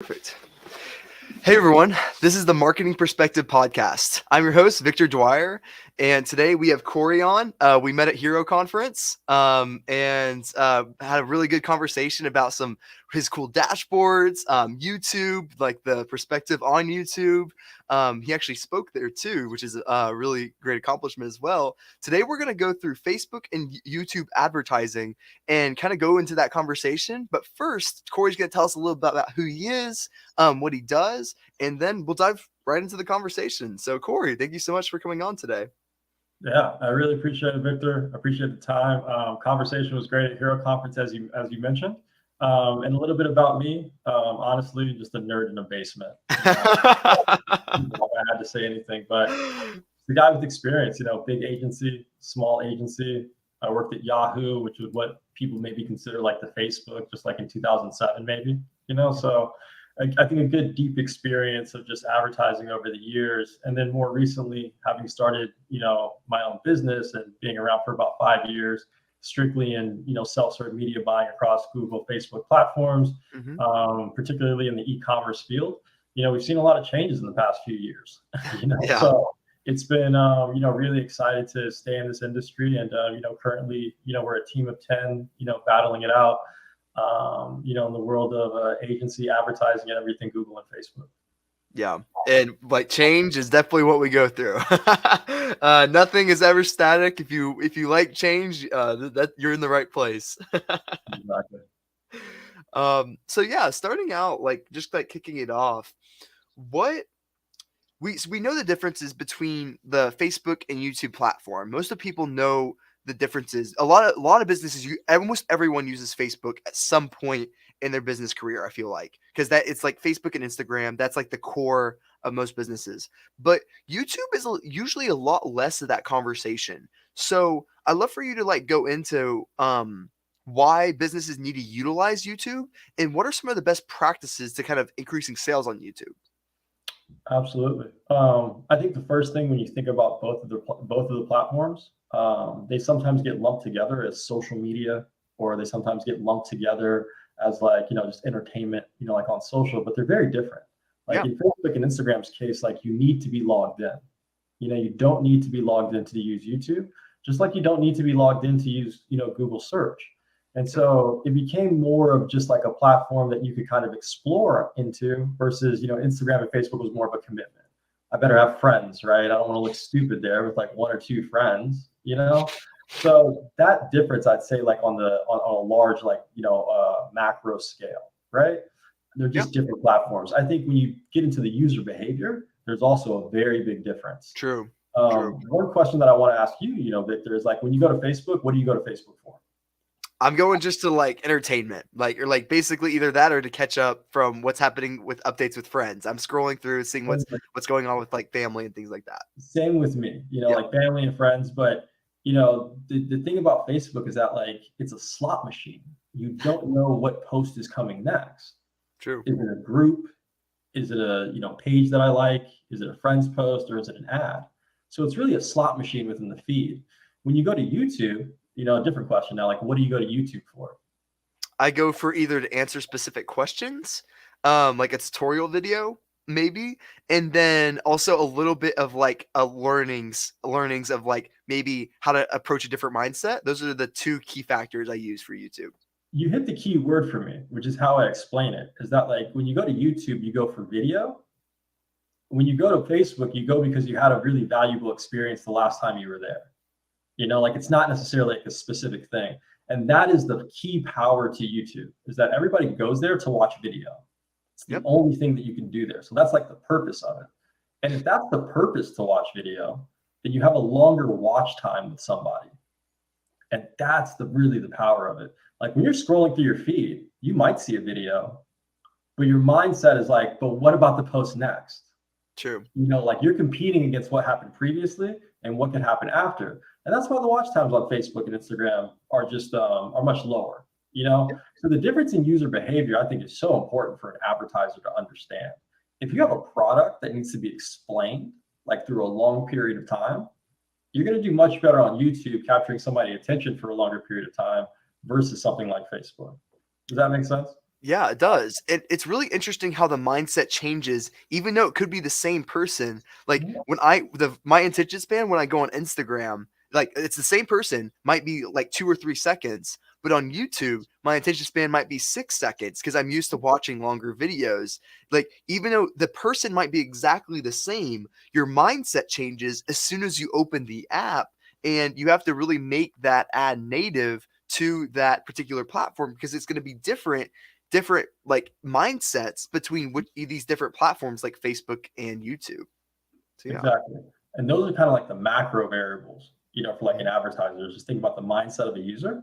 Perfect. Hey everyone, this is the Marketing Perspective Podcast. I'm your host, Victor Dwyer, and today we have Cory on. We met at Hero Conference and had a really good conversation about some his cool dashboards, YouTube, like the perspective on YouTube. He actually spoke there too, which is a really great accomplishment as well. Today we're going to go through Facebook and YouTube advertising and kind of go into that conversation. But first, Cory's going to tell us a little bit about who he is, what he does, and then we'll dive right into the conversation. So, Cory, thank you so much for coming on today. Yeah, I really appreciate it, Victor. Appreciate the time. Conversation was great at Hero Conference, as you mentioned. And a little bit about me. Honestly, just a nerd in a basement. I had to say anything, but the guy with experience. Big agency, small agency. I worked at Yahoo, which was what people maybe consider like the Facebook, just like in 2007, maybe. So I think a good deep experience of just advertising over the years. And then more recently, having started, my own business and being around for about 5 years, strictly in, self-serve media buying across Google, Facebook platforms, particularly in the e-commerce field. We've seen a lot of changes in the past few years, Yeah. So it's been, really excited to stay in this industry. And, currently, we're a team of 10, battling it out. In the world of agency advertising and everything, Google and Facebook. Yeah, and like change is definitely what we go through. Nothing is ever static. If you like change, that you're in the right place. Exactly. So yeah, starting out just kicking it off, what we know the differences between the Facebook and YouTube platform. Most of people know the differences. A lot of businesses, almost everyone uses Facebook at some point in their business career. I feel like because that it's like Facebook and Instagram. That's like the core of most businesses. But YouTube is usually a lot less of that conversation. So I'd love for you to go into why businesses need to utilize YouTube and what are some of the best practices to kind of increasing sales on YouTube. Absolutely. I think the first thing when you think about both of the platforms, they sometimes get lumped together as social media, or they sometimes get lumped together as just entertainment, like on social, but they're very different. In Facebook and Instagram's case, you need to be logged in. You don't need to be logged in to use YouTube, just like you don't need to be logged in to use, Google search. And so it became more of just like a platform that you could kind of explore into versus, Instagram and Facebook was more of a commitment. I better have friends, right? I don't want to look stupid there with like one or two friends, So that difference, I'd say, on a large, macro scale, right? They're just different platforms. I think when you get into the user behavior, there's also a very big difference. True. One question that I want to ask you, Victor, is when you go to Facebook, what do you go to Facebook for? I'm going just to entertainment, or basically either that or to catch up from what's happening with updates with friends. I'm scrolling through, seeing what's going on with family and things like that. Same with me, like family and friends. But the thing about Facebook is that it's a slot machine. You don't know what post is coming next. True. Is it a group? Is it a page that I like? Is it a friend's post, or is it an ad? So it's really a slot machine within the feed. When you go to YouTube, a different question now, what do you go to YouTube for? I go for either to answer specific questions, like a tutorial video, maybe, and then also a little bit of a learnings of maybe how to approach a different mindset. Those are the two key factors I use for YouTube. You hit the key word for me, which is how I explain it, is that when you go to YouTube, you go for video. When you go to Facebook, you go because you had a really valuable experience the last time you were there. It's not necessarily a specific thing. And that is the key power to YouTube, is that everybody goes there to watch video. It's the only thing that you can do there. So that's the purpose of it. And if that's the purpose to watch video, then you have a longer watch time with somebody. And that's really the power of it. When you're scrolling through your feed, you might see a video, but your mindset is but what about the post next? True. You're competing against what happened previously and what can happen after. And that's why the watch times on Facebook and Instagram are just are much lower, So the difference in user behavior, I think, is so important for an advertiser to understand. If you have a product that needs to be explained through a long period of time, you're going to do much better on YouTube capturing somebody's attention for a longer period of time versus something like Facebook. Does that make sense? Yeah, it does. It's really interesting how the mindset changes, even though it could be the same person. Like Mhm. when my attention span when I go on Instagram, like it's the same person, might be like 2 or 3 seconds, but on YouTube, my attention span might be 6 seconds because I'm used to watching longer videos. Like even though the person might be exactly the same, your mindset changes as soon as you open the app, and you have to really make that ad native to that particular platform because it's going to be different like mindsets between these different platforms like Facebook and YouTube. So yeah. Exactly. And those are kind of like the macro variables, for like an Mhm. advertiser, just think about the mindset of the user.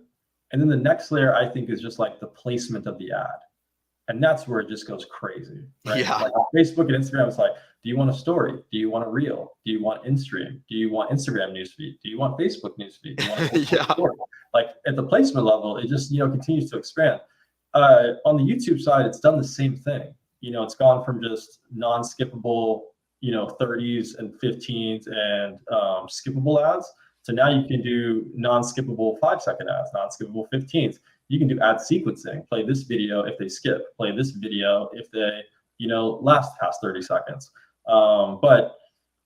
And then the next layer, I think, is just like the placement of the ad. And that's where it just goes crazy, right? Because Yeah. like on Facebook and Instagram, it's like, do you want a story? Do you want a reel? Do you want InStream? Do you want Instagram newsfeed? Do you want Facebook newsfeed? Do you want a full Yeah. story? Like at the placement level, it just continues to expand. On the YouTube side, it's done the same thing. It's gone from just non-skippable, 30s and 15s and skippable ads to now you can do non-skippable 5-second ads, non-skippable 15s. You can do ad sequencing, play this video if they skip, play this video if they, last past 30 seconds. But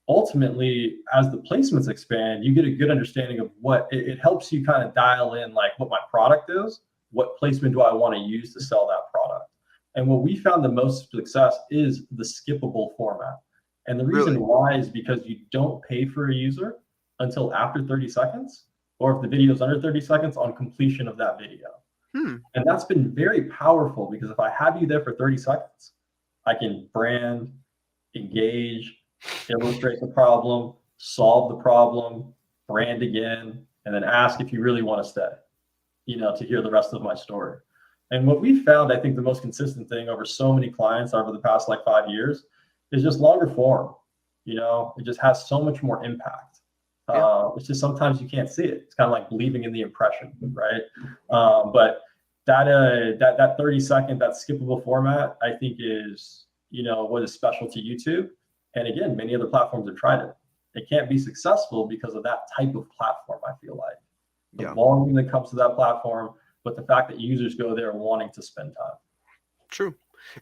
ultimately, as the placements expand, you get a good understanding of what it helps you kind of dial in, like what my product is, what placement do I want to use to sell that product. And what we found the most success is the skippable format. And the reason Really. why is because you don't pay for a user until after 30 seconds, or if the video is under 30 seconds on completion of that video. Hmm. And that's been very powerful because if I have you there for 30 seconds, I can brand, engage, illustrate the problem, solve the problem, brand again, and then ask if you really want to stay, to hear the rest of my story. And what we found, I think the most consistent thing over so many clients over the past like 5 years is just longer form. It just has so much more impact. Yeah. It's just sometimes you can't see it. It's kind of like believing in the impression, right? Mhm. But that 30-second, that skippable format, I think is what is special to YouTube. And again, many other platforms have tried it. It can't be successful because of that type of platform. I feel like the Yeah. volume that comes to that platform, but the fact that users go there wanting to spend time. True.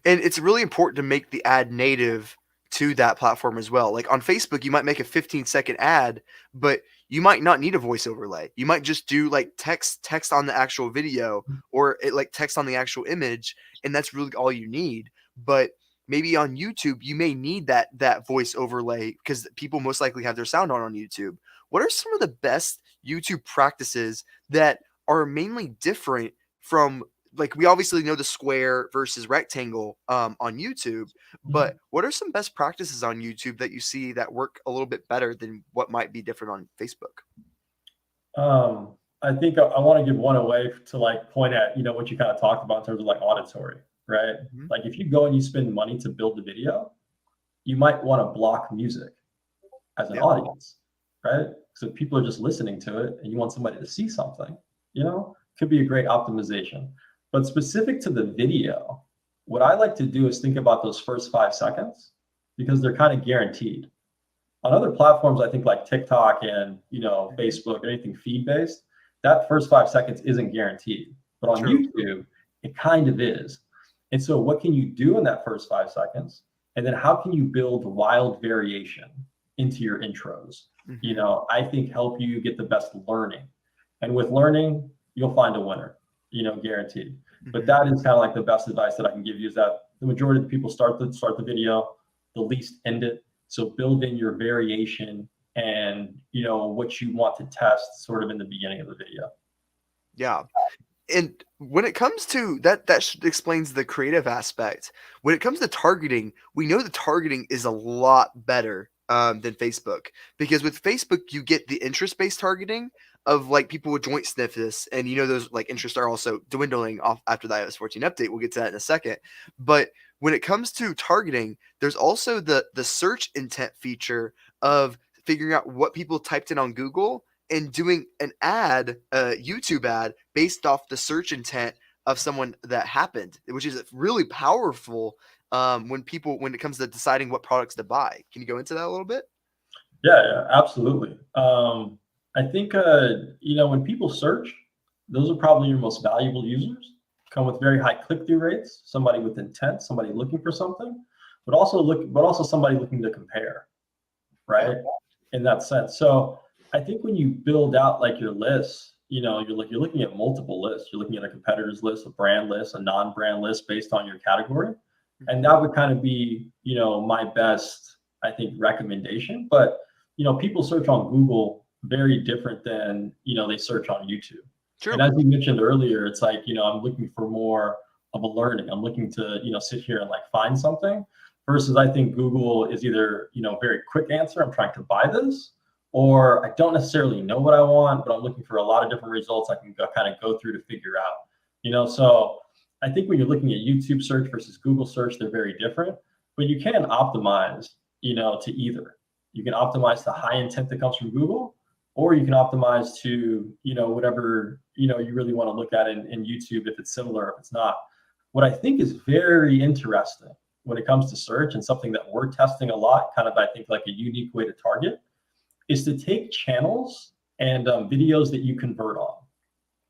And it's really important to make the ad native to that platform as well. Like on Facebook, you might make a 15-second ad, but you might not need a voice overlay. You might just do like text on the actual video, or like text on the actual image, and that's really all you need. But maybe on YouTube, you may need that voice overlay because people most likely have their sound on YouTube. What are some of the best YouTube practices that are mainly different from, like, we obviously know the square versus rectangle on YouTube, but what are some best practices on YouTube that you see that work a little bit better than what might be different on Facebook? I think I want to give one away to like point at, what you kind of talked about in terms of like auditory, right? Mhm. Like if you go and you spend money to build the video, you might want to block music as an Yeah. audience, right? So people are just listening to it and you want somebody to see something, could be a great optimization. But specific to the video, what I like to do is think about those first 5 seconds because they're kind of guaranteed. On other platforms, I think like TikTok and Mhm. Facebook, anything feed based, that first 5 seconds isn't guaranteed. But on True. YouTube, it kind of is. And so, what can you do in that first 5 seconds? And then, how can you build wild variation into your intros? Hmm. I think help you get the best learning. And with learning, you'll find a winner, guaranteed. But Hmm. that is kind of like the best advice that I can give you is that the majority of the people start the video, the least end it. So build in your variation and what you want to test sort of in the beginning of the video. Yeah. And when it comes to that, explains the creative aspect. When it comes to targeting, we know the targeting is a lot better than Facebook, because with Facebook you get the interest-based targeting of like people with joint stiffness, and those like interests are also dwindling off after the iOS 14 update. We'll get to that in a second. But when it comes to targeting, there's also the search intent feature of figuring out what people typed in on Google and doing an ad, a YouTube ad, based off the search intent of someone that happened, which is really powerful when it comes to deciding what products to buy. Can you go into that a little bit? Yeah, absolutely. I think when people search, those are probably your most valuable users. come with very high click-through rates, somebody with intent, somebody looking for something, but also somebody looking to compare, Yeah. right? In that sense. So I think when you build out like your lists, you're looking at multiple lists. You're looking at a competitor's list, a brand list, a non-brand list based on your category. And that would kind of be, my best, I think, recommendation. But, people search on Google very different than, they search on YouTube. True. And as you mentioned earlier, it's like, I'm looking for more of a learning. I'm looking to, sit here and like find something versus I think Google is either, very quick answer, I'm trying to buy this, or I don't necessarily know what I want, but I'm looking for a lot of different results I can kind of go through to figure out, so I think when you're looking at YouTube search versus Google search, they're very different, but you can optimize, to either. You can optimize the high intent that comes from Google, or you can optimize to, whatever, you really want to look at in YouTube, if it's similar, if it's not. What I think is very interesting when it comes to search and something that we're testing a lot, kind of, I think, like a unique way to target, is to take channels and videos that you convert on,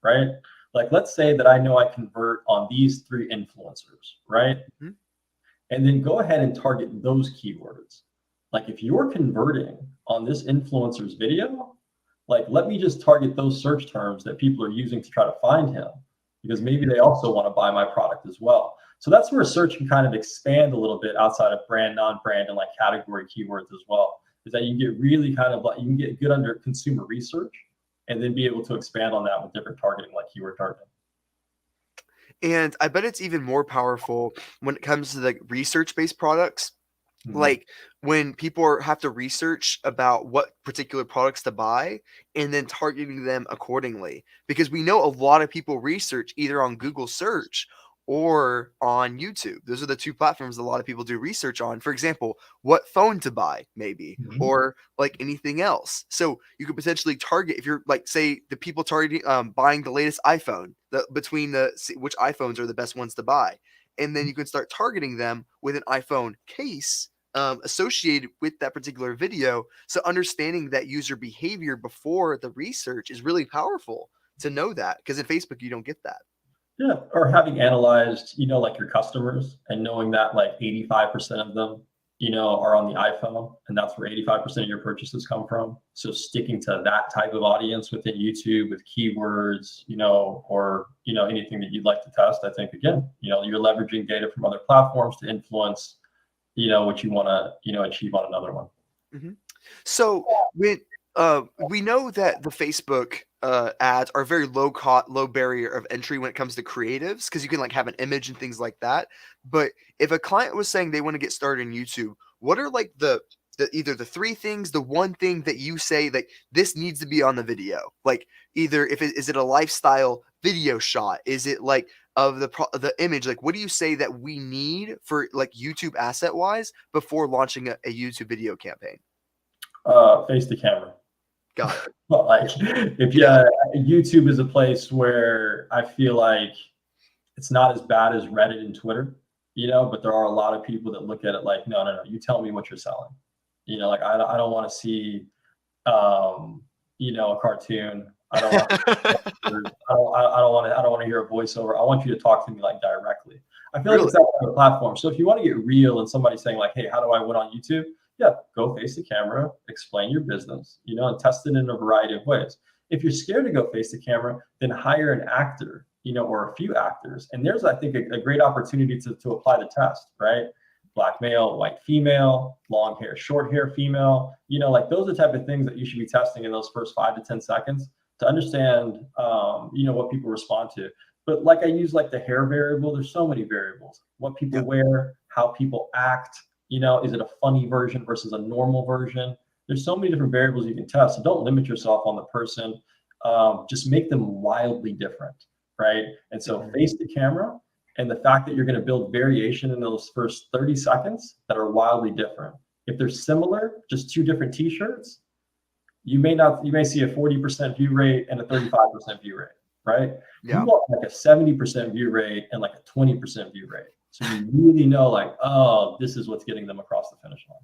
right? Like, let's say that I know I convert on these 3 influencers, right? Mm-hmm. And then go ahead and target those keywords. Like, if you're converting on this influencer's video, like, let me just target those search terms that people are using to try to find him, because maybe they also want to buy my product as well. So that's where search can kind of expand a little bit outside of brand, non-brand, and like category keywords as well. Is that you get really kind of like, you can get good under consumer research and then be able to expand on that with different targeting, like keyword targeting. And I bet it's even more powerful when it comes to like research-based products. Mm-hmm. Like when people have to research about what particular products to buy and then targeting them accordingly. Because we know a lot of people research either on Google search or on YouTube. Those are the 2 platforms a lot of people do research on. For example, what phone to buy, maybe, Mm-hmm. or like anything else. So you could potentially target, if you're like, say, the people targeting buying the latest iPhone, which iPhones are the best ones to buy. And then you can start targeting them with an iPhone case associated with that particular video. So understanding that user behavior before the research is really powerful to know that, because in Facebook, you don't get that. Yeah, or having analyzed, like your customers and knowing that like 85% of them, are on the iPhone, and that's where 85% of your purchases come from. So sticking to that type of audience within YouTube with keywords, or, anything that you'd like to test, I think, again, you're leveraging data from other platforms to influence, what you want to, achieve on another one. Mm-hmm. So when we know that the Facebook ads are very low barrier of entry when it comes to creatives, because you can like have an image and things like that. But if a client was saying they want to get started in YouTube, what are like the either the 3 things, the one thing that you say like this needs to be on the video? Like either is it a lifestyle video shot? Is it like of the image? Like what do you say that we need for like YouTube asset wise before launching a YouTube video campaign? Face the camera. Got it. But like, if YouTube is a place where I feel like it's not as bad as Reddit and Twitter, but there are a lot of people that look at it like, no, you tell me what you're selling. Like I don't want to see, a cartoon. I don't want. I don't want to hear a voiceover. I want you to talk to me like directly. I feel like it's that kind of platform. So if you want to get real and somebody saying like, hey, how do I win on YouTube? Yeah, go face the camera, explain your business, and test it in a variety of ways. If you're scared to go face the camera, then hire an actor, or a few actors. And there's, I think, a great opportunity to apply the test, right? Black male, white female, long hair, short hair female, like those are the type of things that you should be testing in those first 5 to 10 seconds to understand, what people respond to. But like I use like the hair variable, there's so many variables, what people wear, how people act, is it a funny version versus a normal version? There's so many different variables you can test. So don't limit yourself on the person. Just make them wildly different, right? And so face the camera, and the fact that you're going to build variation in those first 30 seconds that are wildly different. If they're similar, just 2 different t-shirts, you may see a 40% view rate and a 35% view rate, right? Yeah. You want like a 70% view rate and like a 20% view rate. So you really know like, oh, this is what's getting them across the finish line.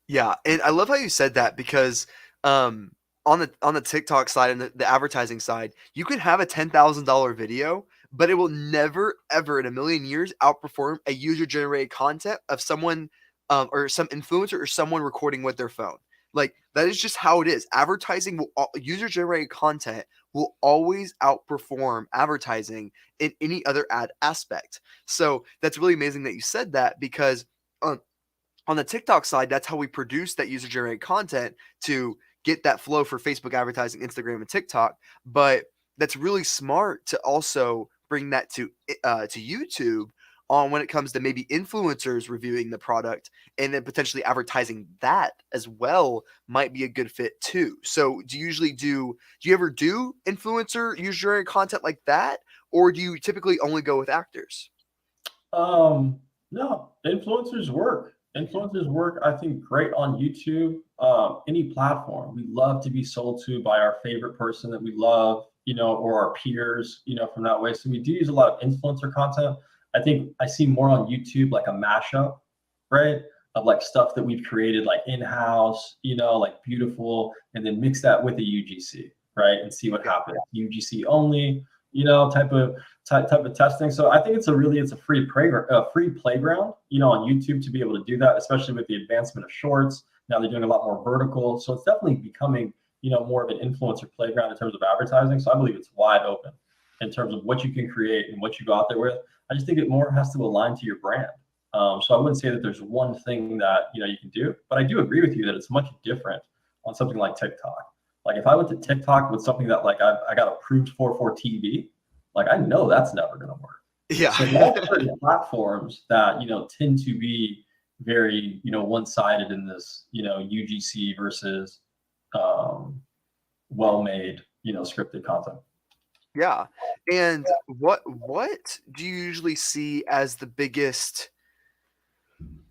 Yeah, and I love how you said that, because on the TikTok side and the advertising side, you could have a $10,000 video, but it will never, ever in a million years outperform a user-generated content of someone or some influencer or someone recording with their phone. Like, that is just how it is. Advertising will user-generated content will always outperform advertising in any other ad aspect. So that's really amazing that you said that, because on the TikTok side, that's how we produce that user generated content to get that flow for Facebook advertising, Instagram, and TikTok. But that's really smart to also bring that to YouTube on when it comes to maybe influencers reviewing the product, and then potentially advertising that as well might be a good fit too. So do you ever do influencer user generated content like that, or do you typically only go with actors? No, influencers work. Influencers work, I think, great on YouTube, any platform. We love to be sold to by our favorite person that we love, or our peers, from that way. So we do use a lot of influencer content. I think I see more on YouTube like a mashup, right? Of like stuff that we've created like in-house, like beautiful, and then mix that with a UGC, right? And see what happens. UGC only, type of testing. So I think it's a free playground, on YouTube to be able to do that, especially with the advancement of shorts. Now they're doing a lot more vertical. So it's definitely becoming, more of an influencer playground in terms of advertising. So I believe it's wide open in terms of what you can create and what you go out there with. I just think it more has to align to your brand. So I wouldn't say that there's one thing that, you can do, but I do agree with you that it's much different on something like TikTok. Like if I went to TikTok with something that like I got approved for TV, like I know that's never going to work. Yeah. So there are certain platforms that, tend to be very, one-sided in this, UGC versus well-made, scripted content. Yeah. And what do you usually see as the biggest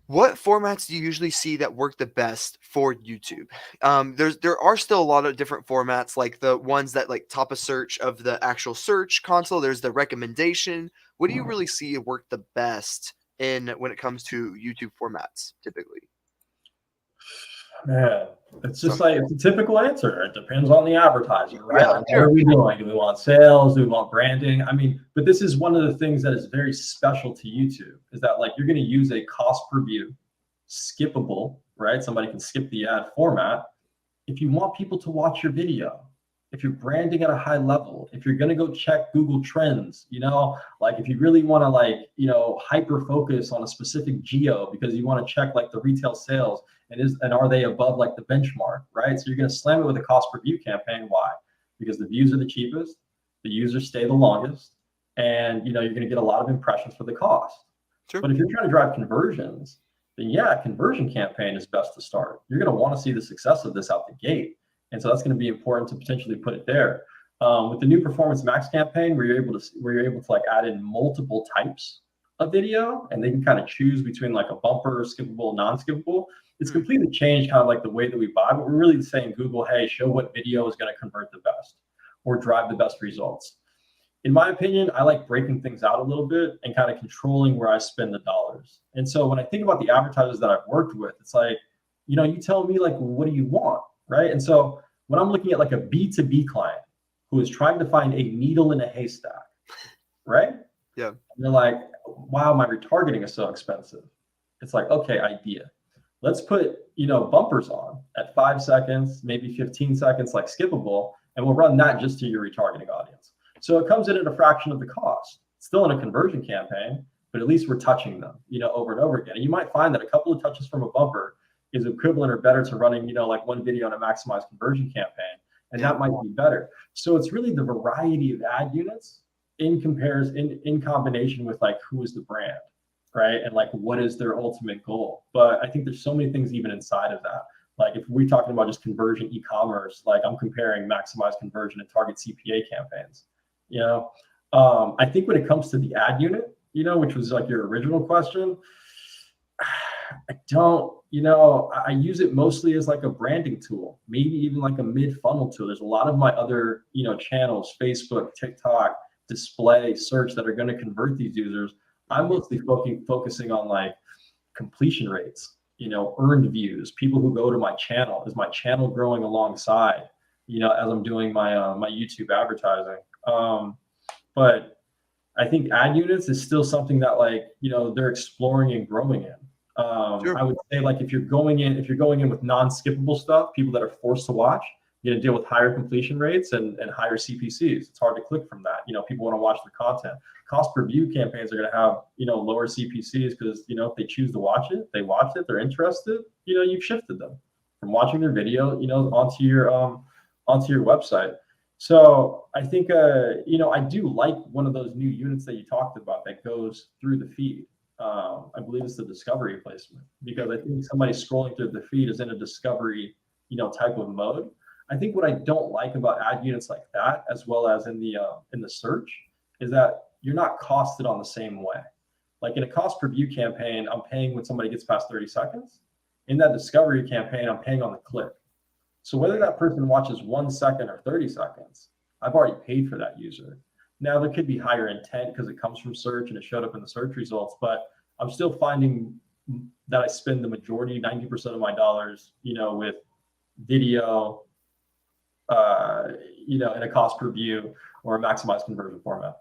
what formats do you usually see that work the best for YouTube? There are still a lot of different formats, like the ones that like top a search of the actual search console. There's the recommendation. What do you really see work the best in when it comes to YouTube formats typically? Man, it's just like it's a typical answer. It depends on the advertiser, right? Yeah, Like, what are we doing? Do we want sales? Do we want branding? I mean, but this is one of the things that is very special to YouTube is that like you're going to use a cost per view, skippable, right? Somebody can skip the ad format. If you want people to watch your video, if you're branding at a high level, if you're going to go check Google Trends, like if you really want to like, hyper focus on a specific geo because you want to check like the retail sales and are they above like the benchmark, right? So you're going to slam it with a cost per view campaign. Why? Because the views are the cheapest, the users stay the longest, and you're going to get a lot of impressions for the cost. Sure. But if you're trying to drive conversions, then yeah, conversion campaign is best to start. You're going to want to see the success of this out the gate. And so that's going to be important to potentially put it there. With the new Performance Max campaign, where you're able to like add in multiple types of video, and they can kind of choose between like a bumper, skippable, non-skippable. It's completely changed kind of like the way that we buy, but we're really saying Google, hey, show what video is going to convert the best or drive the best results. In my opinion, I like breaking things out a little bit and kind of controlling where I spend the dollars. And so when I think about the advertisers that I've worked with, it's like, you tell me like, what do you want, right? And so when I'm looking at like a B2B client who is trying to find a needle in a haystack, right? Yeah. And they're like, wow, my retargeting is so expensive. It's like, okay, idea. Let's put, bumpers on at 5 seconds, maybe 15 seconds, like skippable, and we'll run that just to your retargeting audience. So it comes in at a fraction of the cost. Still in a conversion campaign, but at least we're touching them, over and over again. And you might find that a couple of touches from a bumper is equivalent or better to running, like one video in a maximized conversion campaign, and that might be better. So it's really the variety of ad units in combination with like who is the brand, right? And like what is their ultimate goal. But I think there's so many things even inside of that. Like if we're talking about just conversion e-commerce, like I'm comparing maximized conversion and target CPA campaigns. I think when it comes to the ad unit, which was like your original question, I don't, I use it mostly as like a branding tool, maybe even like a mid-funnel tool. There's a lot of my other, channels, Facebook, TikTok, display, search that are going to convert these users. I'm mostly focusing on like completion rates, earned views, people who go to my channel. Is my channel growing alongside, as I'm doing my my YouTube advertising? But I think ad units is still something that, like, they're exploring and growing in. Sure. I would say, like, if you're going in with non-skippable stuff, people that are forced to watch, you're going to deal with higher completion rates and higher CPCs. It's hard to click from that. People want to watch the content. Cost per view campaigns are going to have, lower CPCs because, if they choose to watch it, they watch it, they're interested, you've shifted them from watching their video, onto your website. So I think, I do like one of those new units that you talked about that goes through the feed. I believe it's the discovery placement, because I think somebody scrolling through the feed is in a discovery, type of mode. I think what I don't like about ad units like that, as well as in the search, is that you're not costed on the same way. Like in a cost per view campaign, I'm paying when somebody gets past 30 seconds. In that discovery campaign, I'm paying on the click. So whether that person watches 1 second or 30 seconds, I've already paid for that user. Now there could be higher intent because it comes from search and it showed up in the search results, but I'm still finding that I spend the majority, 90% of my dollars, with video, in a cost per view or a maximized conversion format.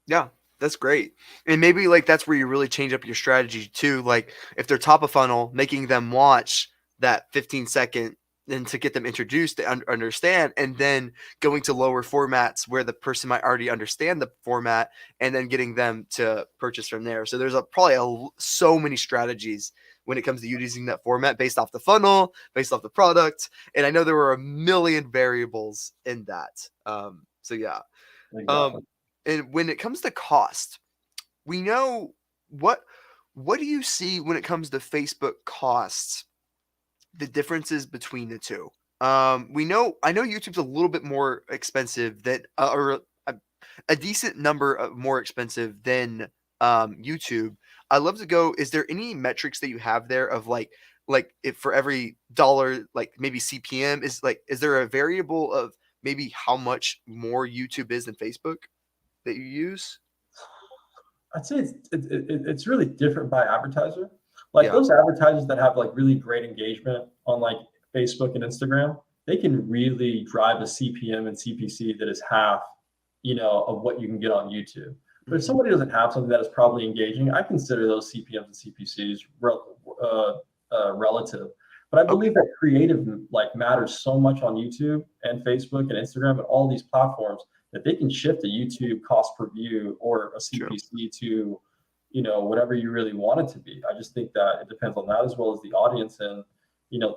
Yeah, that's great. And maybe like that's where you really change up your strategy too. Like if they're top of funnel, making them watch that 15-second and to get them introduced to understand, and then going to lower formats where the person might already understand the format, and then getting them to purchase from there. So there's probably so many strategies when it comes to using that format based off the funnel, based off the product. And I know there were a million variables in that. So yeah. Exactly. And when it comes to cost, we know what do you see when it comes to Facebook costs, the differences between the two? I know YouTube's a little bit more expensive than or a decent number of more expensive than YouTube. I'd love to go. Is there any metrics that you have there of like if for every dollar, like maybe CPM is there a variable of maybe how much more YouTube is than Facebook that you use? I'd say it's really different by advertiser. Like Yeah. those advertisers that have like really great engagement on like Facebook and Instagram, they can really drive a CPM and CPC that is half, of what you can get on YouTube. But if Mhm. somebody doesn't have something that is probably engaging, I consider those CPMs and CPCs relative. But I Okay. believe that creative like matters so much on YouTube and Facebook and Instagram and all these platforms that they can shift a YouTube cost per view or a True. CPC to, whatever you really want it to be. I just think that it depends on that as well as the audience and,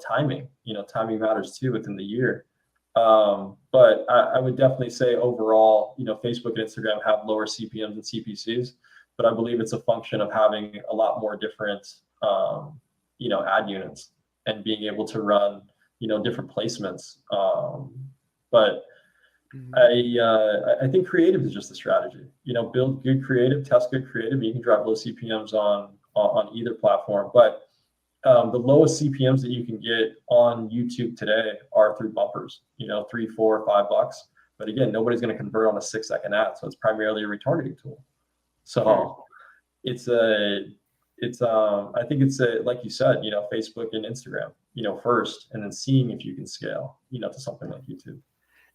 timing. Timing matters too within the year. But I would definitely say overall, Facebook and Instagram have lower CPMs and CPCs, but I believe it's a function of having a lot more different, ad units and being able to run, different placements. But Mhm. I think creative is just a strategy. Build good creative, test good creative, and you can drive low CPMs on either platform. But the lowest CPMs that you can get on YouTube today are through bumpers. $3, $4, $5. But again, nobody's going to convert on a 6-second ad, so it's primarily a retargeting tool. Hmm. So it's I think it's like you said, Facebook and Instagram, first, and then seeing if you can scale, to something like YouTube.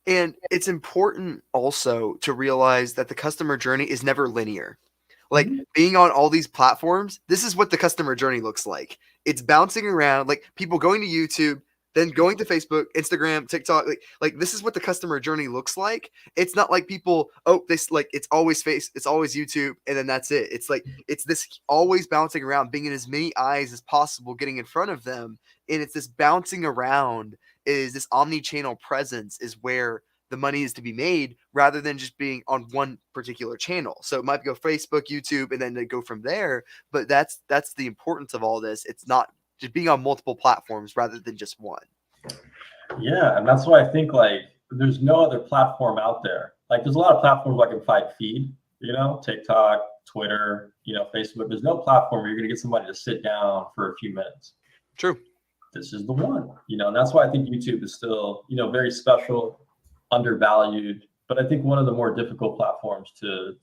And it's important also to realize that the customer journey is never linear. Like Mhm. being on all these platforms, this is what the customer journey looks like. It's bouncing around, like people going to YouTube, then going to Facebook, Instagram, TikTok. Like this is what the customer journey looks like. It's not like people, oh, this like it's always it's always YouTube, and then that's it. It's like it's this always bouncing around, being in as many eyes as possible, getting in front of them, and it's this bouncing around is this omni-channel presence is where the money is to be made rather than just being on one particular channel. So it might go Facebook, YouTube, and then they go from there. But that's the importance of all this. It's not just being on multiple platforms rather than just one. Yeah, and that's why I think like there's no other platform out there. Like there's a lot of platforms like in fight feed, TikTok, Twitter, Facebook. There's no platform where you're gonna get somebody to sit down for a few minutes. True. This is the one, and that's why I think YouTube is still, very special, undervalued, but I think one of the more difficult platforms to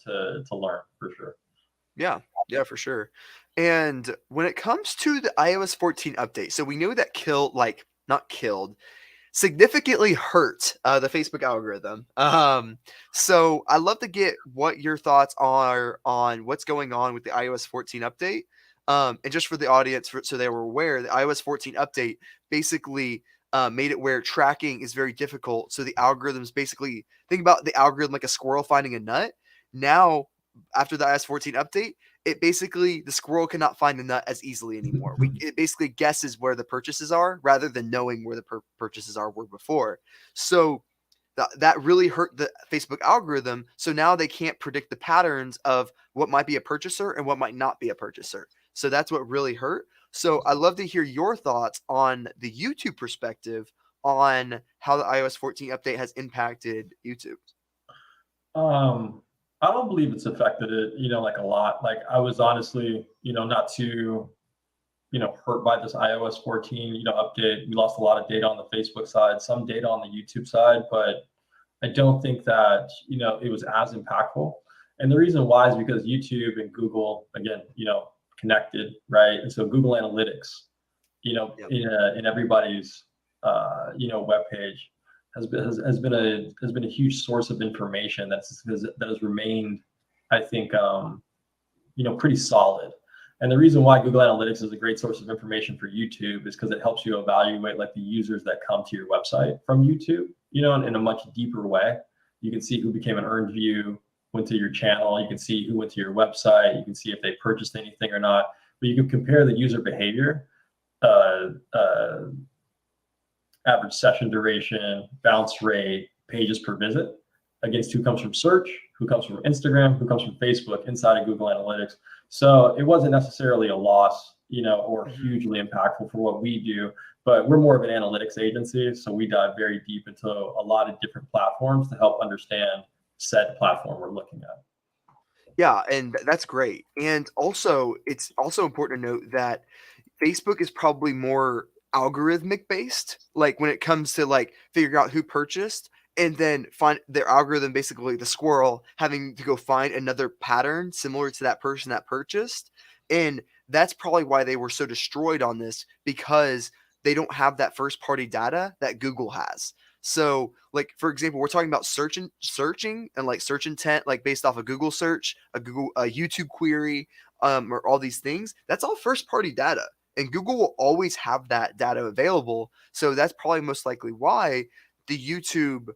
learn for sure. Yeah. Yeah, for sure. And when it comes to the iOS 14 update, so we know that killed, like not killed, significantly hurt the Facebook algorithm. So I'd love to get what your thoughts are on what's going on with the iOS 14 update. And just for the audience, so they were aware, the iOS 14 update basically made it where tracking is very difficult. So the algorithms basically think about the algorithm like a squirrel finding a nut. Now, after the iOS 14 update, it basically the squirrel cannot find the nut as easily anymore. It basically guesses where the purchases are rather than knowing where the purchases were before. So that really hurt the Facebook algorithm. So now they can't predict the patterns of what might be a purchaser and what might not be a purchaser. So that's what really hurt. So I'd love to hear your thoughts on the YouTube perspective on how the iOS 14 update has impacted YouTube. I don't believe it's affected it, like a lot. Like I was honestly, not too, hurt by this iOS 14, update. We lost a lot of data on the Facebook side, some data on the YouTube side, but I don't think that, it was as impactful. And the reason why is because YouTube and Google, again, connected, right? And so Google Analytics, Yep. in everybody's, web page has been a huge source of information that has remained, I think, pretty solid. And the reason why Google Analytics is a great source of information for YouTube is because it helps you evaluate like the users that come to your website from YouTube, in a much deeper way. You can see who became an earned view, went to your channel. You can see who went to your website. You can see if they purchased anything or not. But you can compare the user behavior, average session duration, bounce rate, pages per visit against who comes from search, who comes from Instagram, who comes from Facebook inside of Google Analytics. So it wasn't necessarily a loss, or hugely impactful for what we do, but we're more of an analytics agency. So we dive very deep into a lot of different platforms to help understand said platform we're looking at. Yeah, and that's great. And also, it's also important to note that Facebook is probably more algorithmic based, like when it comes to like figuring out who purchased and then find their algorithm, basically the squirrel having to go find another pattern similar to that person that purchased. And that's probably why they were so destroyed on this, because they don't have that first party data that Google has. So, like for example, we're talking about searching and like search intent, like based off a Google search, a YouTube query, or all these things. That's all first party data, and Google will always have that data available. So that's probably most likely why the YouTube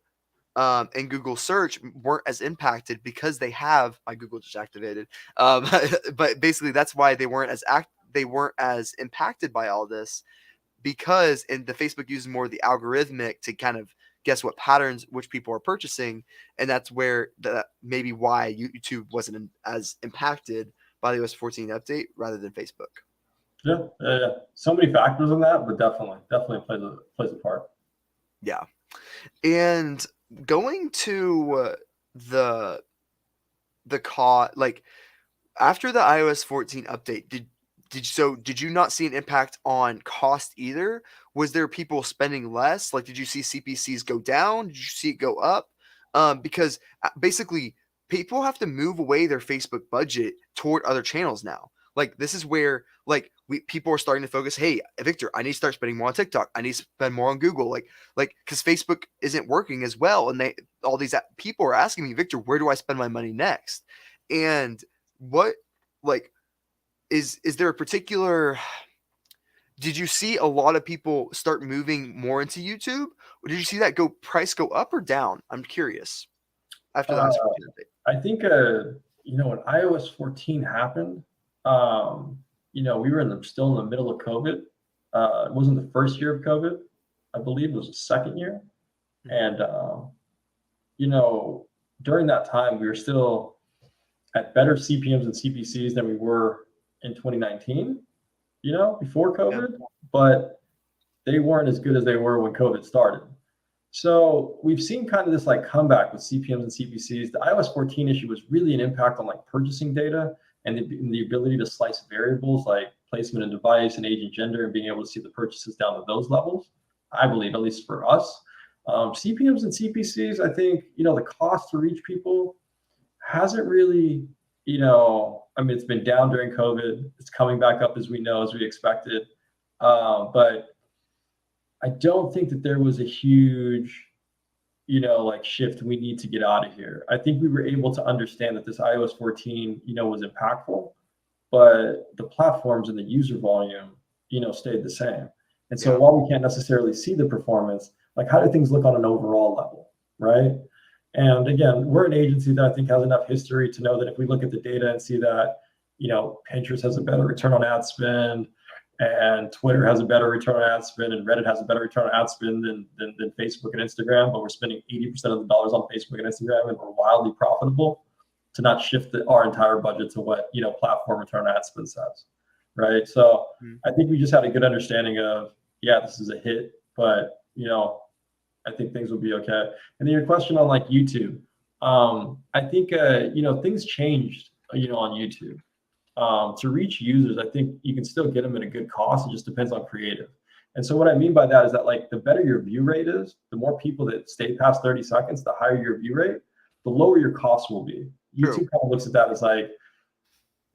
and Google search weren't as impacted, because they have my Google just activated. But basically, that's why they weren't as impacted by all this, because and the Facebook uses more of the algorithmic to kind of guess what patterns which people are purchasing, and that's where maybe why YouTube wasn't as impacted by the iOS 14 update rather than Facebook. Yeah. So many factors in that, but definitely plays a part. Yeah, and going to the like after the iOS 14 update, did you not see an impact on cost either? Was there people spending less? Like, did you see CPCs go down? Did you see it go up? Because basically, people have to move away their Facebook budget toward other channels now. Like, this is where people are starting to focus. Hey, Victor, I need to start spending more on TikTok. I need to spend more on Google. Because Facebook isn't working as well, and all these people are asking me, Victor, where do I spend my money next? And what like is there a particular did you see a lot of people start moving more into YouTube, or did you see that price go up or down? I'm curious after the Uh, iOS 14 update. I think, when iOS 14 happened, we were still in the middle of COVID. It wasn't the first year of COVID. I believe it was the second year. And, during that time, we were still at better CPMs and CPCs than we were in 2019, before COVID, but they weren't as good as they were when COVID started. So we've seen kind of this like comeback with CPMs and CPCs. The iOS 14 issue was really an impact on like purchasing data and the ability to slice variables like placement and device and age and gender, and being able to see the purchases down to those levels. I believe, at least for us, CPMs and CPCs, I think, the cost to reach people hasn't really, it's been down during COVID. It's coming back up as we expected. But I don't think that there was a huge, like shift. We need to get out of here. I think we were able to understand that this iOS 14, was impactful, but the platforms and the user volume, stayed the same. And so Yeah. while we can't necessarily see the performance, like how do things look on an overall level, right? And again, we're an agency that I think has enough history to know that if we look at the data and see that, Pinterest has a better return on ad spend, and Twitter has a better return on ad spend, and Reddit has a better return on ad spend than Facebook and Instagram, but we're spending 80% of the dollars on Facebook and Instagram, and we're wildly profitable, to not shift our entire budget to what platform return on ad spend says, right? So I think we just had a good understanding of, yeah, this is a hit, but I think things will be okay. And then your question on like YouTube, I think things changed on YouTube. To reach users, I think you can still get them at a good cost. It just depends on creative. And so what I mean by that is that like the better your view rate is, the more people that stay past 30 seconds, the higher your view rate, the lower your costs will be. True. YouTube kind of looks at that as like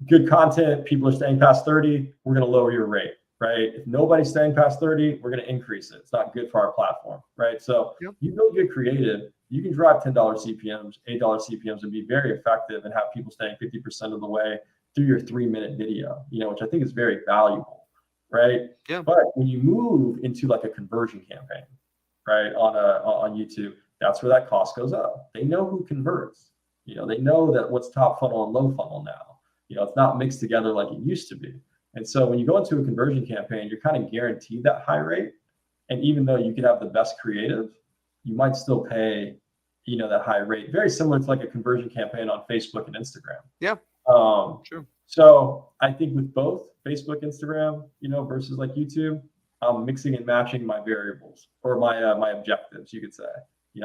good content, people are staying past 30, we're going to lower your rate, right? If nobody's staying past 30, we're going to increase it. It's not good for our platform, right? So you build good creative, you can drive $10 CPMs, $8 CPMs, and be very effective and have people staying 50% of the way through your 3-minute video, which I think is very valuable, right? Yeah. But when you move into like a conversion campaign, right, on YouTube, that's where that cost goes up. They know who converts. They know that what's top funnel and low funnel now. It's not mixed together like it used to be. And so when you go into a conversion campaign, you're kind of guaranteed that high rate. And even though you could have the best creative, you might still pay, that high rate. Very similar to like a conversion campaign on Facebook and Instagram. Yeah. True. So I think with both Facebook, Instagram, versus like YouTube, I'm mixing and matching my variables or my objectives, you could say.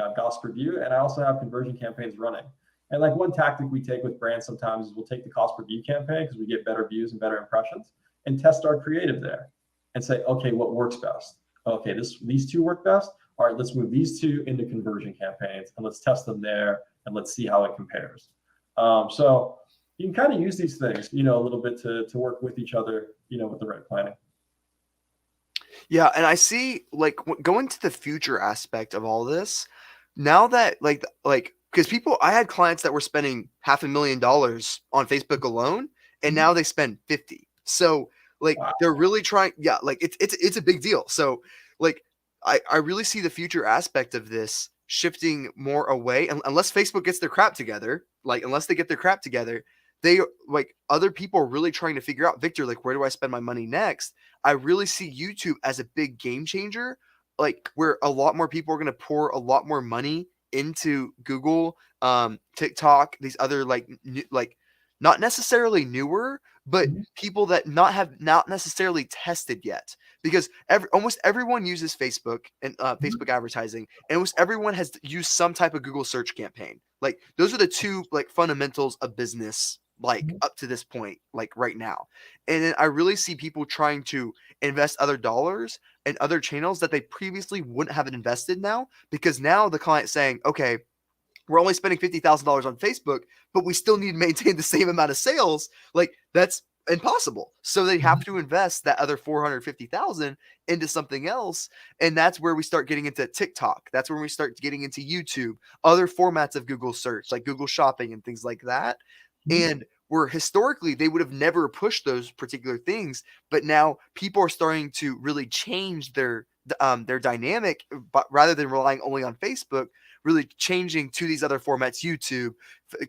I've cost per view, and I also have conversion campaigns running. And like one tactic we take with brands sometimes is we'll take the cost per view campaign because we get better views and better impressions, and test our creative there and say, okay, what works best? Okay, these two work best. All right, let's move these two into conversion campaigns and let's test them there and let's see how it compares. So you can kind of use these things, a little bit to work with each other, with the right planning. Yeah, and I see like going to the future aspect of all this. Now that like because I had clients that were spending $500,000 on Facebook alone, and now they spend 50. So like they're really trying. Yeah, like it's a big deal. So like I really see the future aspect of this shifting more away, unless Facebook gets their crap together. Like unless they get their crap together, they like other people are really trying to figure out, Victor, like where do I spend my money next? I really see YouTube as a big game changer, like where a lot more people are going to pour a lot more money into Google, TikTok, these other like not necessarily newer, but people that not necessarily tested yet, because almost everyone uses Facebook and Facebook advertising, and almost everyone has used some type of Google search campaign. Like those are the two like fundamentals of business, like up to this point, like right now. And then I really see people trying to invest other dollars in other channels that they previously wouldn't have invested now, because now the client's saying, okay, we're only spending $50,000 on Facebook, but we still need to maintain the same amount of sales. Like that's impossible. So they have to invest that other 450,000 into something else. And that's where we start getting into TikTok. That's when we start getting into YouTube, other formats of Google search, like Google Shopping and things like that. And where historically they would have never pushed those particular things, but now people are starting to really change their dynamic, but rather than relying only on Facebook, really changing to these other formats, YouTube,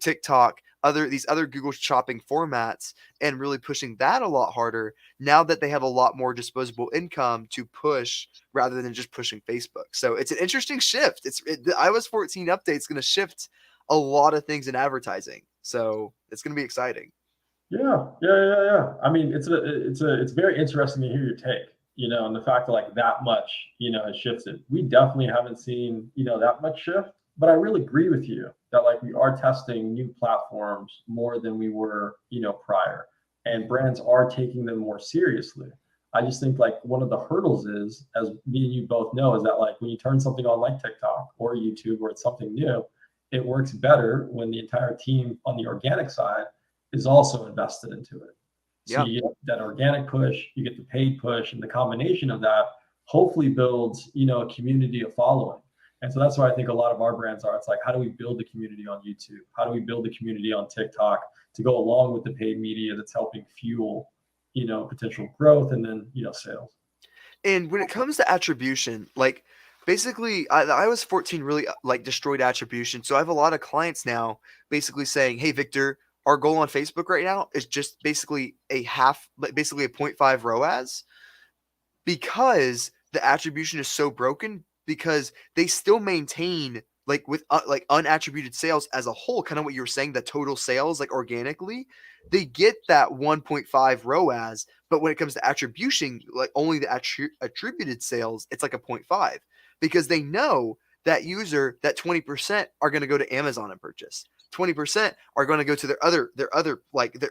TikTok, these other Google Shopping formats, and really pushing that a lot harder now that they have a lot more disposable income to push rather than just pushing Facebook. So it's an interesting shift. The iOS 14 update is going to shift a lot of things in advertising. So it's going to be exciting. Yeah. I mean, it's very interesting to hear your take, and the fact that like that much, has shifted. We definitely haven't seen, that much shift, but I really agree with you that like we are testing new platforms more than we were, prior, and brands are taking them more seriously. I just think like one of the hurdles is, as me and you both know, is that like when you turn something on like TikTok or YouTube or it's something new, it works better when the entire team on the organic side is also invested into it. So you get that organic push, you get the paid push, and the combination of that hopefully builds, a community of following. And so that's why I think a lot of our brands are. It's like, how do we build the community on YouTube? How do we build the community on TikTok to go along with the paid media that's helping fuel, potential growth and then, sales. And when it comes to attribution, like basically, iOS 14 really like destroyed attribution. So I have a lot of clients now basically saying, "Hey, Victor, our goal on Facebook right now is just basically basically a 0.5 ROAS because the attribution is so broken because they still maintain like with like unattributed sales as a whole, kind of what you were saying, the total sales like organically, they get that 1.5 ROAS, but when it comes to attribution, like only the attributed sales, it's like a 0.5 because they know that user that 20% are going to go to Amazon and purchase. 20% are going to go to their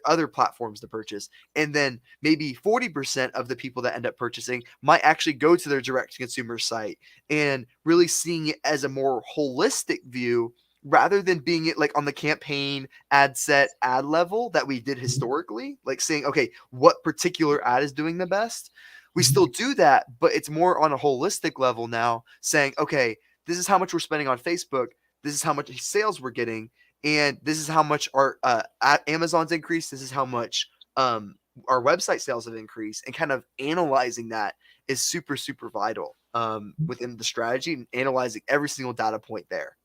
other platforms to purchase, and then maybe 40% of the people that end up purchasing might actually go to their direct to consumer site, and really seeing it as a more holistic view rather than being it like on the campaign ad set ad level that we did historically, like saying, okay, what particular ad is doing the best. We still do that, but it's more on a holistic level now, saying, okay, this is how much we're spending on Facebook, this is how much sales we're getting, and this is how much our Amazon's increased. This is how much our website sales have increased, and kind of analyzing that is super, super vital within the strategy, and analyzing every single data point there.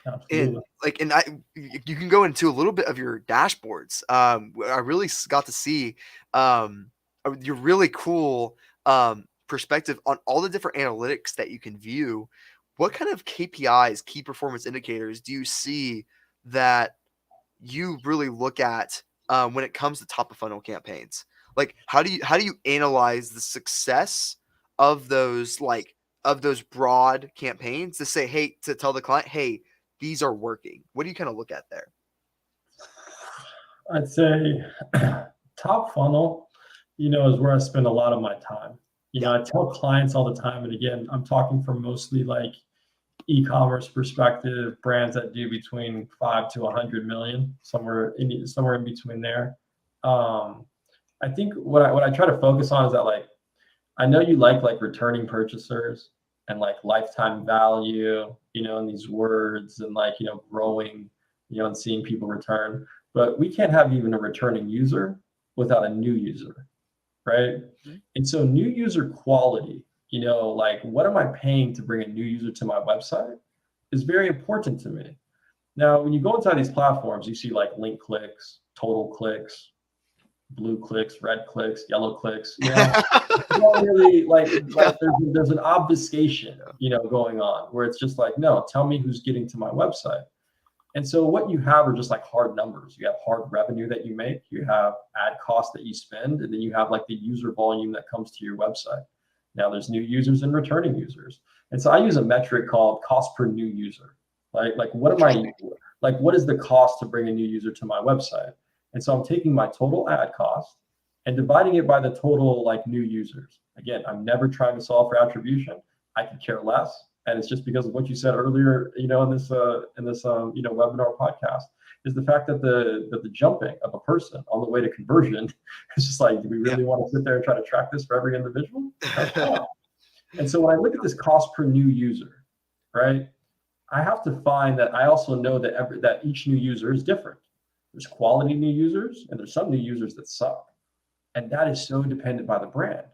And Absolutely. like, and you can go into a little bit of your dashboards. I really got to see your really cool perspective on all the different analytics that you can view. What kind of KPIs, key performance indicators, do you see that you really look at when it comes to top of funnel campaigns? Like, how do you analyze the success of those broad campaigns to say, hey, to tell the client, hey, these are working? What do you kind of look at there? I'd say top funnel, is where I spend a lot of my time. Yeah. I tell clients all the time, and again, I'm talking from mostly like e-commerce perspective, brands that do between 5 to 100 million, somewhere in between there. I think what I try to focus on is that, like, I know you like returning purchasers and like lifetime value, and these words, and like, growing, and seeing people return. But we can't have even a returning user without a new user, right? Mm-hmm. And so new user quality, like what am I paying to bring a new user to my website is very important to me. Now, when you go inside these platforms, you see like link clicks, total clicks, blue clicks, red clicks, yellow clicks. It's not really like there's an obfuscation, going on where it's just like, no, tell me who's getting to my website. And so what you have are just like hard numbers. You have hard revenue that you make, you have ad costs that you spend, and then you have like the user volume that comes to your website. Now there's new users and returning users. And so I use a metric called cost per new user. Like what is the cost to bring a new user to my website? And so I'm taking my total ad cost and dividing it by the total like new users. Again, I'm never trying to solve for attribution. I could care less. And it's just because of what you said earlier, in this webinar podcast, is the fact that the jumping of a person on the way to conversion is just like, do we really want to sit there and try to track this for every individual? And so when I look at this cost per new user, right, I have to find that I also know that each new user is different. There's quality new users, and there's some new users that suck. And that is so dependent by the brand.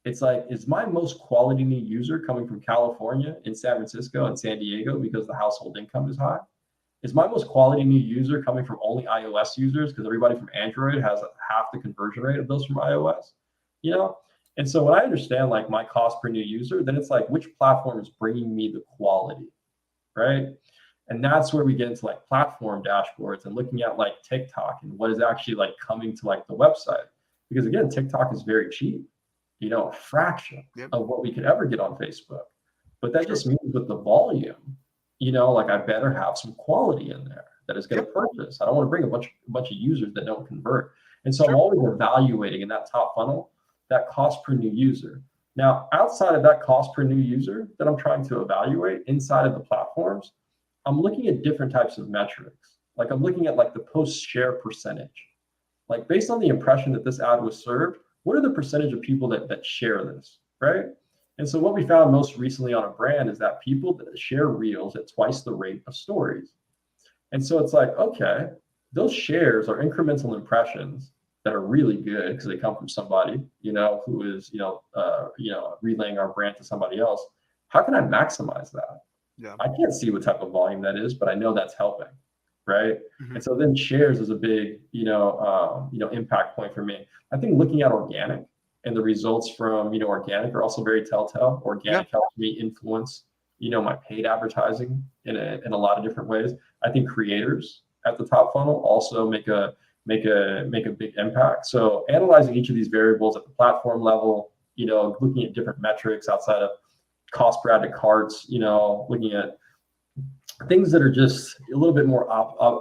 It's like, is my most quality new user coming from California, in San Francisco, and San Diego because the household income is high? Is my most quality new user coming from only iOS users because everybody from Android has half the conversion rate of those from iOS? And so when I understand like my cost per new user, then it's like, which platform is bringing me the quality, right? And that's where we get into like platform dashboards and looking at like TikTok and what is actually like coming to like the website. Because again, TikTok is very cheap, a fraction of what we could ever get on Facebook. But that just means with the volume, like I better have some quality in there that is going to purchase. I don't want to bring a bunch of users that don't convert. And so I'm always evaluating in that top funnel, that cost per new user. Now, outside of that cost per new user that I'm trying to evaluate inside of the platforms, I'm looking at different types of metrics. Like I'm looking at like the post share percentage. Like based on the impression that this ad was served, what are the percentage of people that share this, right? And so what we found most recently on a brand is that people that share reels at twice the rate of stories. And so it's like, okay, those shares are incremental impressions that are really good because they come from somebody, who is, relaying our brand to somebody else. How can I maximize that? Yeah. I can't see what type of volume that is, but I know that's helping, right? Mm-hmm. And so then shares is a big, impact point for me. I think looking at organic and the results from, organic are also very telltale. Organic helps me influence, my paid advertising in a lot of different ways. I think creators at the top funnel also make a big impact. So analyzing each of these variables at the platform level, looking at different metrics outside of cost per added carts, looking at things that are just a little bit more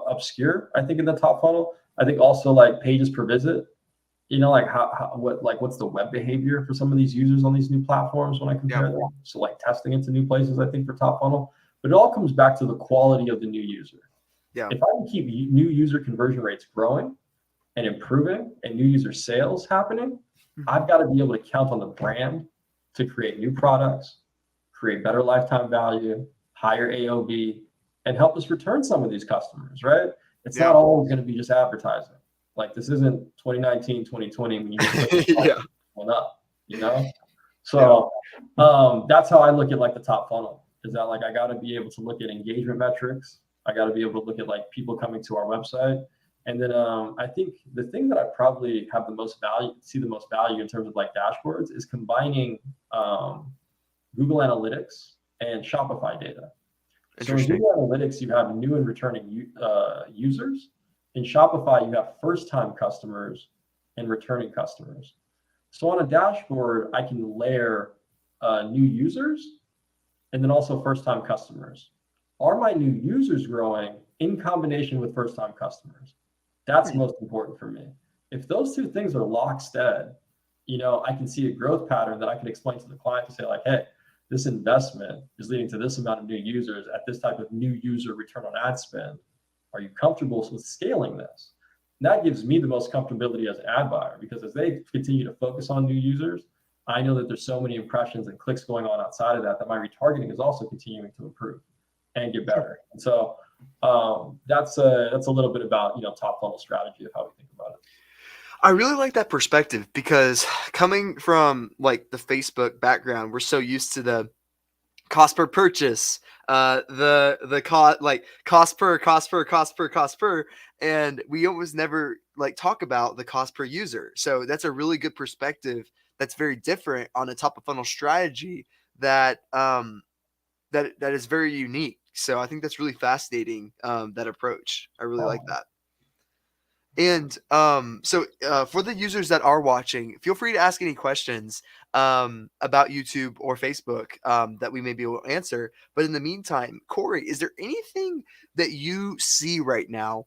obscure, I think, in the top funnel. I think also like pages per visit, like what's the web behavior for some of these users on these new platforms when I compare them. So like testing into new places, I think, for top funnel, but it all comes back to the quality of the new user. Yeah. If I can keep new user conversion rates growing and improving and new user sales happening, I've got to be able to count on the brand to create new products, create better lifetime value, higher AOV, and help us return some of these customers, right? It's not always going to be just advertising. Like, this isn't 2019, 2020 when you just went up, So that's how I look at like the top funnel, is that like I got to be able to look at engagement metrics. I got to be able to look at like people coming to our website. And then I think the thing that I probably have the most value, see the most value in terms of like dashboards, is combining Google Analytics and Shopify data. So in Google Analytics, you have new and returning users. In Shopify, you have first-time customers and returning customers. So on a dashboard, I can layer new users and then also first-time customers. Are my new users growing in combination with first-time customers? That's most important for me. If those two things are lockstep, I can see a growth pattern that I can explain to the client to say like, hey, this investment is leading to this amount of new users at this type of new user return on ad spend. Are you comfortable with scaling this? And that gives me the most comfortability as an ad buyer, because as they continue to focus on new users, I know that there's so many impressions and clicks going on outside of that my retargeting is also continuing to improve and get better. And so that's a little bit about top funnel strategy of how we think about it. I really like that perspective, because coming from like the Facebook background, we're so used to the cost per purchase, the cost, like cost per, and we almost never like talk about the cost per user. So that's a really good perspective. That's very different on a top of funnel strategy that that is very unique. So I think that's really fascinating, that approach. I really like that. And so for the users that are watching, feel free to ask any questions about YouTube or Facebook that we may be able to answer. But in the meantime, Cory, is there anything that you see right now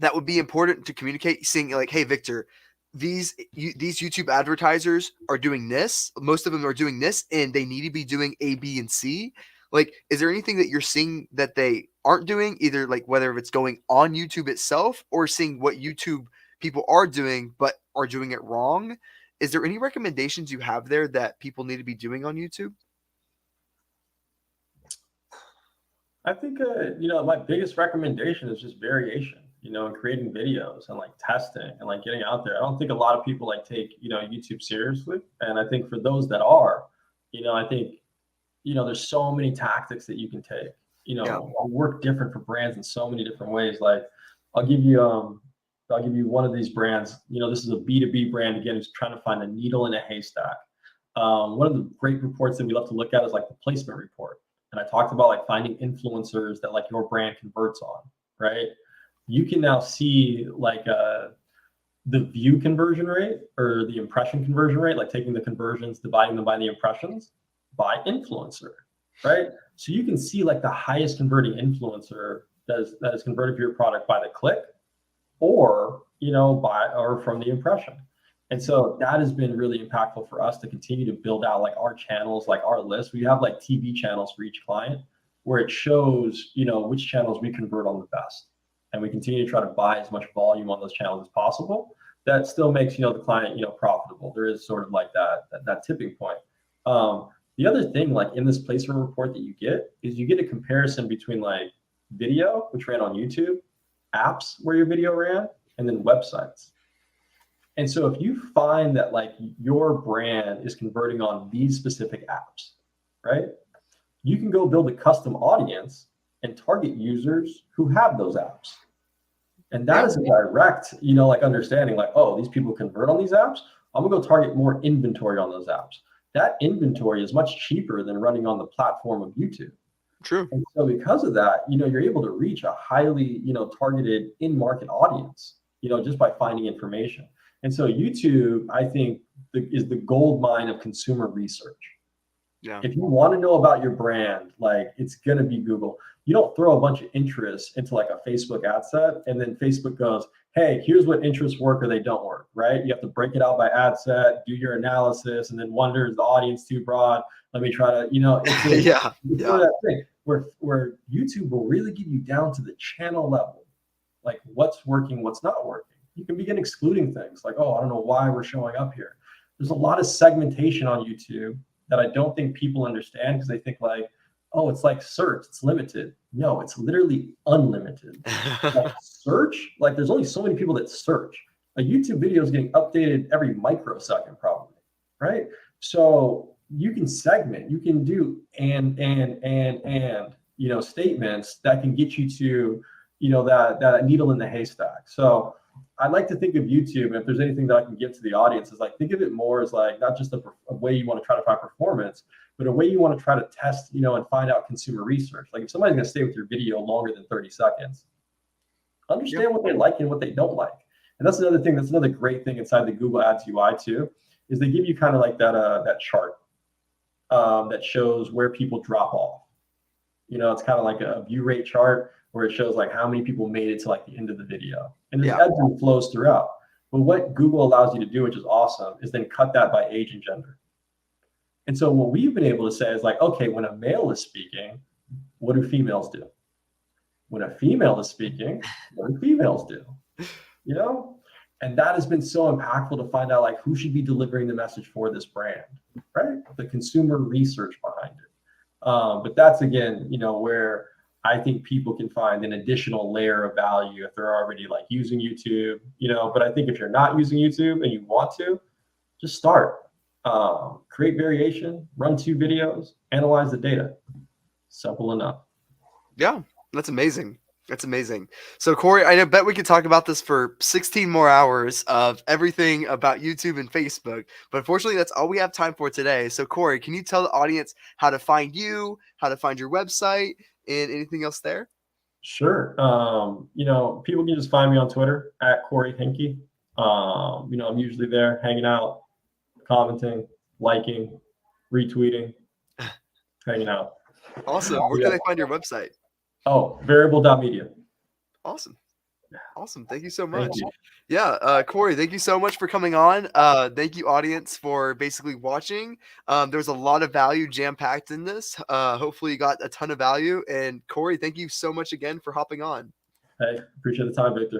that would be important to communicate, saying like, hey, Victor, these YouTube advertisers are doing this. Most of them are doing this, and they need to be doing A, B, and C. Like, is there anything that you're seeing that they aren't doing, either like whether it's going on YouTube itself or seeing what YouTube people are doing but are doing it wrong? Is there any recommendations you have there that people need to be doing on YouTube? I think my biggest recommendation is just variation, and creating videos and like testing and like getting out there. I don't think a lot of people like take YouTube seriously, and I think for those that are, I think there's so many tactics that you can take, work different for brands in so many different ways. Like I'll give you one of these brands. This is a B2B brand, again, who's trying to find a needle in a haystack. One of the great reports that we love to look at is like the placement report. And I talked about like finding influencers that like your brand converts on, right? You can now see like the view conversion rate or the impression conversion rate, like taking the conversions, dividing them by the impressions by influencer, right? So you can see like the highest converting influencer that is converted to your product by the click or, or from the impression. And so that has been really impactful for us to continue to build out like our channels, like our list. We have like TV channels for each client where it shows, which channels we convert on the best. And we continue to try to buy as much volume on those channels as possible. That still makes, the client, profitable. There is sort of like that tipping point. The other thing, like in this placement report that you get, is you get a comparison between like video, which ran on YouTube, apps where your video ran, and then websites. And so if you find that like your brand is converting on these specific apps, right? You can go build a custom audience and target users who have those apps. And that is a direct, like understanding like, oh, these people convert on these apps. I'm gonna go target more inventory on those apps. That inventory is much cheaper than running on the platform of YouTube. True. And so because of that, you're able to reach a highly, targeted in-market audience, just by finding information. And so YouTube, I think, is the gold mine of consumer research. Yeah. If you want to know about your brand, like it's going to be Google. You don't throw a bunch of interests into like a Facebook ad set and then Facebook goes, hey, here's what interests work or they don't work, right? You have to break it out by ad set, do your analysis, and then wonder, is the audience too broad? Let me try to, it's that thing where YouTube will really give you down to the channel level, like what's working, what's not working. You can begin excluding things like, oh, I don't know why we're showing up here. There's a lot of segmentation on YouTube that I don't think people understand because they think like, oh, it's like search, it's limited. No, it's literally unlimited. Like search, like there's only so many people that search. A YouTube video is getting updated every microsecond probably, right? So you can segment, you can do and statements that can get you to, that needle in the haystack. So I like to think of YouTube, and if there's anything that I can give to the audience, is like think of it more as like not just a way you want to try to find performance, but a way you want to try to test, and find out consumer research. Like if somebody's going to stay with your video longer than 30 seconds, understand what they like and what they don't like. And that's another thing. That's another great thing inside the Google Ads UI too, is they give you kind of like that chart that shows where people drop off. It's kind of like a view rate chart where it shows like how many people made it to like the end of the video. And there's ebbs and flows throughout. But what Google allows you to do, which is awesome, is then cut that by age and gender. And so what we've been able to say is like, okay, when a male is speaking, what do females do? When a female is speaking, what do females do? And that has been so impactful to find out like who should be delivering the message for this brand, right? The consumer research behind it. But that's again, where I think people can find an additional layer of value if they're already like using YouTube, but I think if you're not using YouTube and you want to, just start, create variation, run 2 videos, analyze the data. Simple enough. Yeah, that's amazing. That's amazing. So Cory, I bet we could talk about this for 16 more hours of everything about YouTube and Facebook, but unfortunately that's all we have time for today. So Cory, can you tell the audience how to find you, how to find your website, and anything else there? Sure. People can just find me on Twitter at Cory Henke. I'm usually there hanging out, commenting, liking, retweeting, hanging out. Awesome. Where can they find your website? Oh, variable.media. Awesome. Thank you so much. Yeah. Cory, thank you so much for coming on. Thank you, audience, for basically watching. There's a lot of value jam-packed in this. Hopefully you got a ton of value. And Cory, thank you so much again for hopping on. Hey, appreciate the time, Victor.